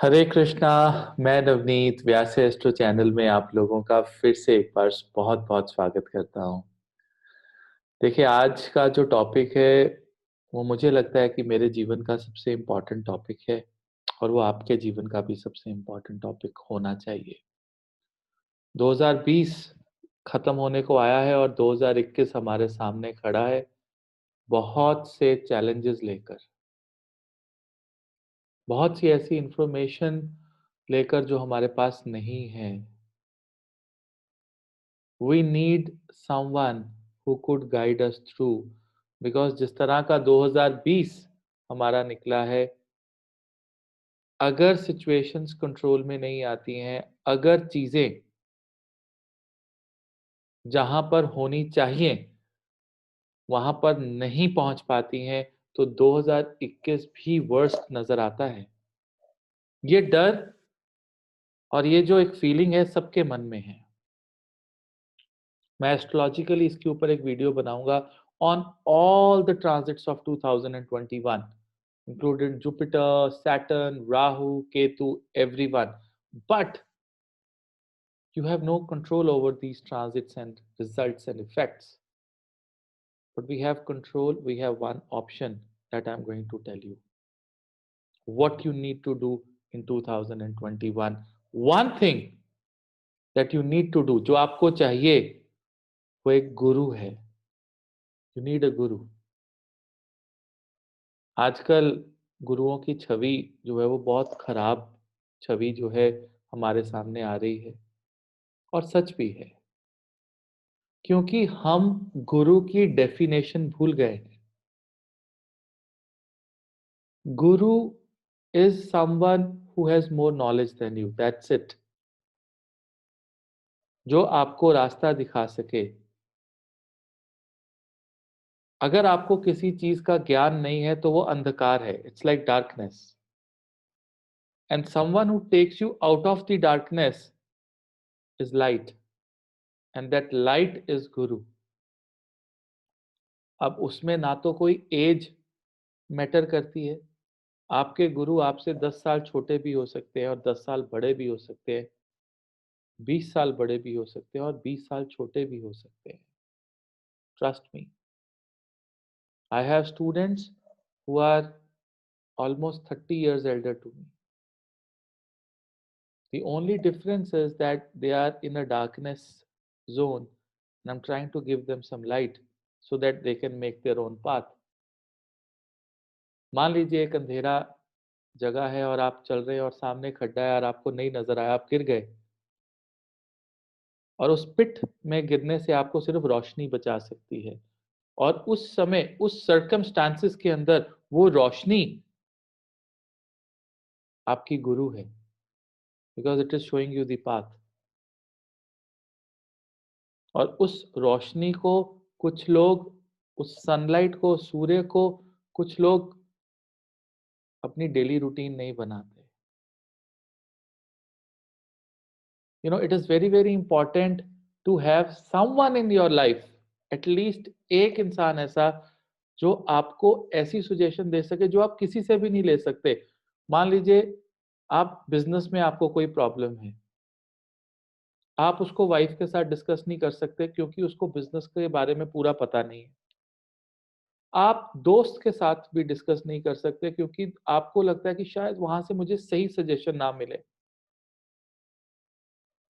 हरे कृष्णा। मैं नवनीत व्यास astro channel में आप लोगों का फिर से एक बार बहुत बहुत स्वागत करता हूं। देखिए, आज का जो टॉपिक है वो मुझे लगता है कि मेरे जीवन का सबसे इम्पोर्टेंट टॉपिक है और वो आपके जीवन का भी सबसे इम्पोर्टेंट टॉपिक होना चाहिए। 2020 खत्म होने को आया है और 2021 हमारे सामने खड़ा है, बहुत से चैलेंजेस लेकर, बहुत सी ऐसी इंफॉर्मेशन लेकर जो हमारे पास नहीं है। We need someone who could guide us through, because जिस तरह का 2020 हमारा निकला है, अगर सिचुएशंस कंट्रोल में नहीं आती हैं, अगर चीजें जहां पर होनी चाहिए वहां पर नहीं पहुंच पाती हैं, तो 2021 भी वर्स्ट नजर आता है। ये डर और ये जो एक फीलिंग है सबके मन में है। मैं एस्ट्रोलॉजिकली इसके ऊपर एक वीडियो बनाऊंगा on all the transits of 2021, included Jupiter, Saturn, Rahu, Ketu, everyone. But you have no control over these transits and results and effects. But we have control, we have one option that I'm going to tell you. What you need to do in 2021. One thing that you need to do, जो आपको चाहिए, वो एक गुरु है। You need a guru. आजकल गुरुओं की छवि जो है वो बहुत खराब छवि जो है हमारे सामने आ रही है, और सच भी है, क्योंकि हम गुरु की डेफिनेशन भूल गए हैं। Guru is someone who has more knowledge than you, that's it. जो आपको रास्ता दिखा सके। अगर आपको किसी चीज का ज्ञान नहीं है तो वो अंधकार है, it's like darkness, and someone who takes you out of the darkness is light, and that light is guru. अब उसमें ना तो कोई एज मैटर करती है। आपके गुरु आपसे 10 साल छोटे भी हो सकते हैं और 10 साल बड़े भी हो सकते हैं, 20 साल बड़े भी हो सकते हैं और 20 साल छोटे भी हो सकते हैं। Trust me, I have students who are almost 30 years elder to me. The only difference is that they are in a darkness zone and I'm trying to give them some light so that they can make their own path. मान लीजिए एक अंधेरा जगह है और आप चल रहे हैं और सामने खड्डा है और आपको नहीं नजर आया, आप गिर गए, और उस पिट में गिरने से आपको सिर्फ रोशनी बचा सकती है। और उस समय उस सर्कमस्टांसेस के अंदर वो रोशनी आपकी गुरु है, because it is showing you the path. और उस रोशनी को कुछ लोग, उस सनलाइट को, सूर्य को कुछ लोग अपनी डेली रूटीन नहीं बनाते। You know, it is very very important to have someone in your life, at least एक इंसान ऐसा जो आपको ऐसी सुजेशन दे सके जो आप किसी से भी नहीं ले सकते। मान लीजिए आप बिजनेस में आपको कोई प्रॉब्लम है, आप उसको वाइफ के साथ डिस्कस नहीं कर सकते क्योंकि उसको बिजनेस के बारे में पूरा पता नहीं है। आप दोस्त के साथ भी डिस्कस नहीं कर सकते क्योंकि आपको लगता है कि शायद वहां से मुझे सही सजेशन ना मिले।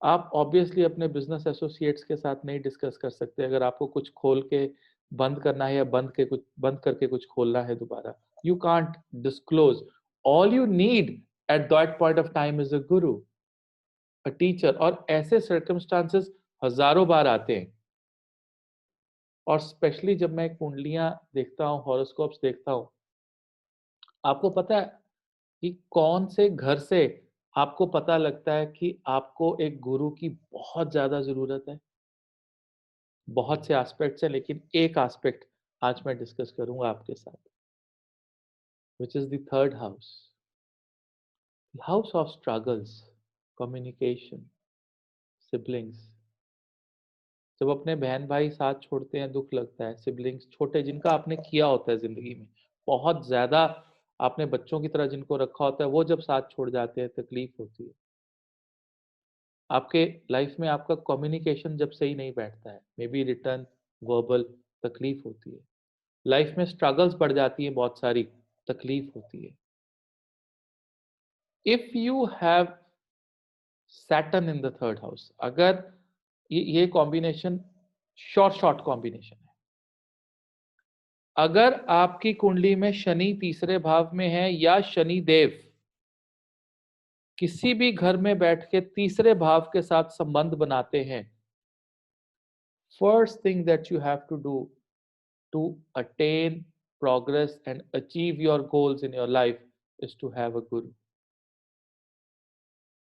आप ऑब्वियसली अपने बिजनेस एसोसिएट्स के साथ नहीं डिस्कस कर सकते अगर आपको कुछ खोल के बंद करना है या बंद करके कुछ खोलना है दोबारा। You can't disclose. All you need at that point of time is a Guru, a teacher. और ऐसे सर्कमस्टांसेस हजारों बार आते हैं। और स्पेशली जब मैं कुंडलियां देखता हूँ, हॉरोस्कोप्स देखता हूँ, आपको पता है कि कौन से घर से आपको पता लगता है कि आपको एक गुरु की बहुत ज्यादा जरूरत है। बहुत से एस्पेक्ट्स हैं, लेकिन एक एस्पेक्ट आज मैं डिस्कस करूंगा आपके साथ, which is the third house, house of struggles, communication, siblings. जब अपने बहन भाई साथ छोड़ते हैं दुख लगता है। सिबलिंग्स, छोटे जिनका आपने किया होता है जिंदगी में, बहुत ज्यादा आपने बच्चों की तरह जिनको रखा होता है वो जब साथ छोड़ जाते हैं तकलीफ होती है। आपके लाइफ में आपका कम्युनिकेशन जब सही नहीं बैठता है, मे बी रिटर्न, वर्बल, तकलीफ होती है। लाइफ में स्ट्रगल्स बढ़ जाती है, बहुत सारी तकलीफ होती है। If you have Saturn in the third house, अगर ये कॉम्बिनेशन शॉर्ट कॉम्बिनेशन है। अगर आपकी कुंडली में शनि तीसरे भाव में है या शनि देव किसी भी घर में बैठ के तीसरे भाव के साथ संबंध बनाते हैं, first thing that you have to do to attain progress and achieve your goals in your life is to have a guru.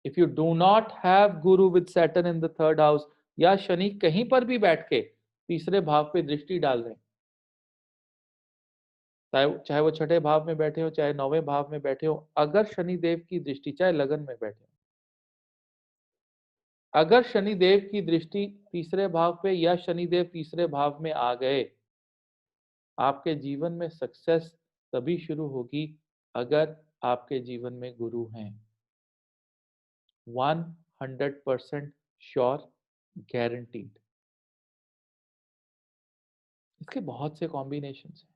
If you do not have guru with Saturn in the third house, या शनि कहीं पर भी बैठ के तीसरे भाव पे दृष्टि डाल रहे हैं, चाहे वो छठे भाव में बैठे हो, चाहे नौवें भाव में बैठे हो, अगर शनि देव की दृष्टि, चाहे लगन में बैठे हो, अगर शनि देव की दृष्टि तीसरे भाव पे या शनि देव तीसरे भाव में आ गए, आपके जीवन में सक्सेस तभी शुरू होगी अगर आपके जीवन में गुरु हैं। 100% श्योर, गारंटीड। इसके बहुत से कॉम्बिनेशंस हैं।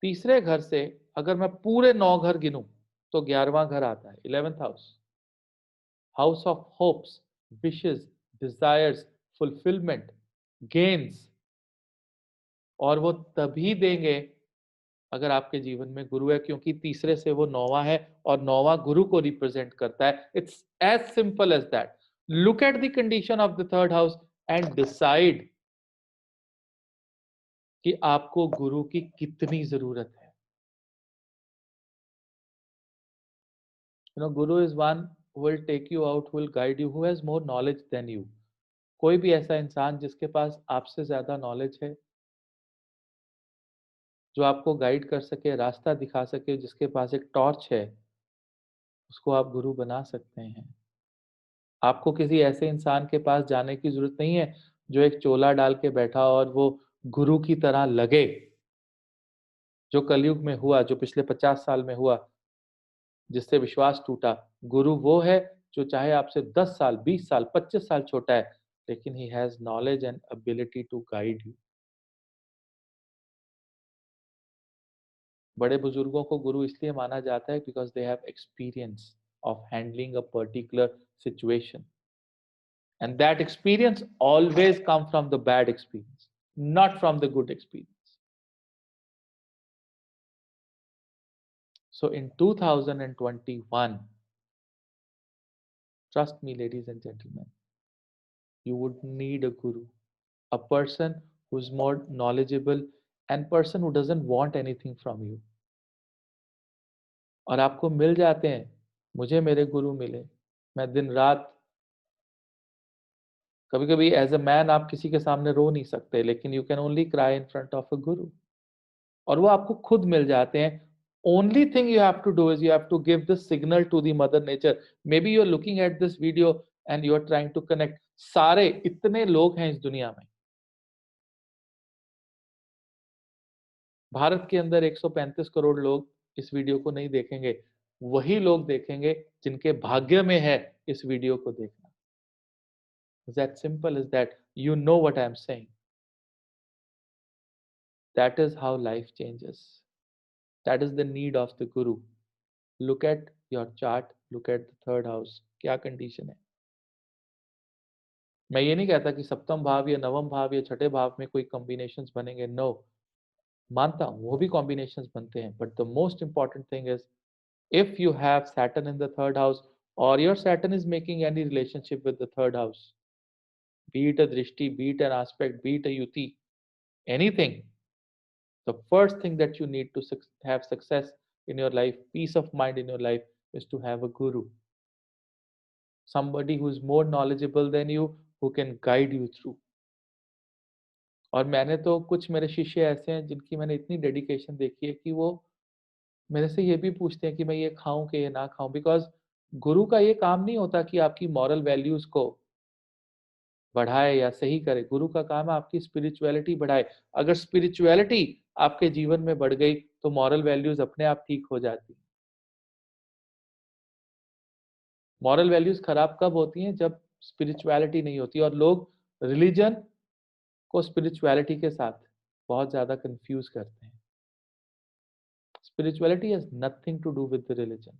तीसरे घर से अगर मैं पूरे 9 घर गिनूं तो 11वां घर आता है, 11th house, house of hopes, wishes, desires, fulfilment, gains, और वो तभी देंगे अगर आपके जीवन में गुरु है, क्योंकि तीसरे से वो 9वां है और 9वां गुरु को रिप्रेजेंट करता है। It's as simple as that. Look at the condition of the third house and decide कि आपको गुरु की कितनी जरूरत है। Guru is one who will take you out, who will guide you, who has more knowledge than you. कोई भी ऐसा इंसान जिसके पास आपसे ज्यादा नॉलेज है, जो आपको गाइड कर सके, रास्ता दिखा सके, जिसके पास एक टॉर्च है, उसको आप गुरु बना सकते हैं। आपको किसी ऐसे इंसान के पास जाने की जरूरत नहीं है जो एक चोला डाल के बैठा और वो गुरु की तरह लगे। जो कलयुग में हुआ, जो पिछले 50 साल में हुआ, जिससे विश्वास टूटा, गुरु वो है जो चाहे आपसे 10 साल, 20 साल, 25 साल छोटा है, लेकिन he has knowledge and ability to guide you. बड़े बुजुर्गों को गुरु इसलिए माना जाता है because they have experience of handling a particular situation, and that experience always come from the bad experience, not from the good experience. So in 2021, trust me, ladies and gentlemen, you would need a guru, a person who's more knowledgeable and person who doesn't want anything from you. और आपको मिल जाते हैं। मुझे मेरे गुरु मिले, मैं दिन रात, कभी कभी एज अ मैन आप किसी के सामने रो नहीं सकते, लेकिन you can only cry in front of a गुरु, और वो आपको खुद मिल जाते हैं। Only thing you have to do is you have to give the signal to the mother nature. Maybe you're looking at this video and you're trying to connect. सारे इतने लोग हैं इस दुनिया में, भारत के अंदर 135 करोड़ लोग इस वीडियो को नहीं देखेंगे, वही लोग देखेंगे जिनके भाग्य में है इस वीडियो को देखना। That simple as that. You know what I'm saying. That is how life changes. That is the need of the guru. Look at your chart, look at the third house. क्या condition है? मैं ये नहीं कहता कि सप्तम भाव या नवम भाव या छठे भाव में कोई कॉम्बिनेशंस बनेंगे, नो, मानता हूं वो भी कॉम्बिनेशंस बनते हैं, but the most important thing is if you have Saturn in the third house और your Saturn is making any relationship with the third house, be it a drishti, be it an aspect, be it a yuti, anything, the first thing that you need to have success in your life, peace of mind in your life, is to have a guru, somebody who is more knowledgeable than you, who can guide you through. और मैंने तो कुछ मेरे शिष्य ऐसे हैं जिनकी मैंने इतनी डेडिकेशन देखी है कि वो मेरे से ये भी पूछते हैं कि मैं ये खाऊं कि ये ना खाऊं, बिकॉज गुरु का ये काम नहीं होता कि आपकी मॉरल वैल्यूज को बढ़ाए या सही करे। गुरु का काम है आपकी स्पिरिचुअलिटी बढ़ाए। अगर स्पिरिचुअलिटी आपके जीवन में बढ़ गई तो मॉरल वैल्यूज अपने आप ठीक हो जाती। मॉरल वैल्यूज खराब कब होती हैं? जब स्पिरिचुअलिटी नहीं होती और लोग रिलीजन को स्पिरिचुअलिटी के साथ बहुत ज्यादा कंफ्यूज करते हैं। Spirituality has nothing to do with the religion.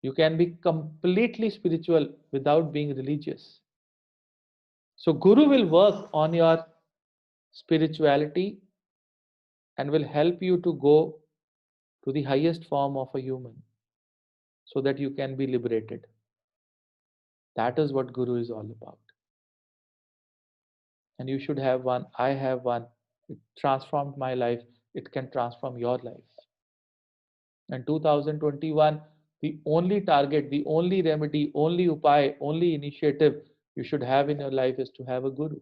You can be completely spiritual without being religious. So, Guru will work on your spirituality and will help you to go to the highest form of a human so that you can be liberated. That is what Guru is all about. And you should have one. I have one. It transformed my life. It can transform your life. And 2021, the only target, the only remedy, only upay, only initiative you should have in your life is to have a Guru.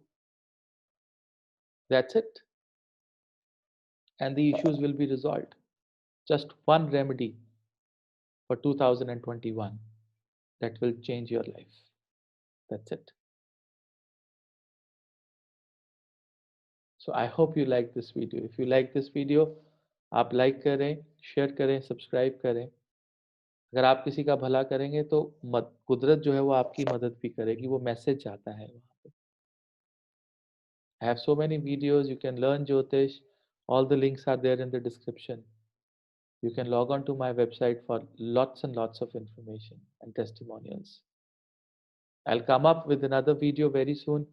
That's it. And the issues will be resolved. Just one remedy for 2021 that will change your life. That's it. So I hope you like this video. If you like this video, आप like करें, share करें, subscribe करें। अगर आप किसी का भला करेंगे तो कुदरत जो है वो आपकी मदद भी करेगी। वो मैसेज जाता है वहाँ पे। I have so many videos. You can learn Jyotish. All the links are there in the description. You can log on to my website for lots and lots of information and testimonials. I'll come up with another video very soon.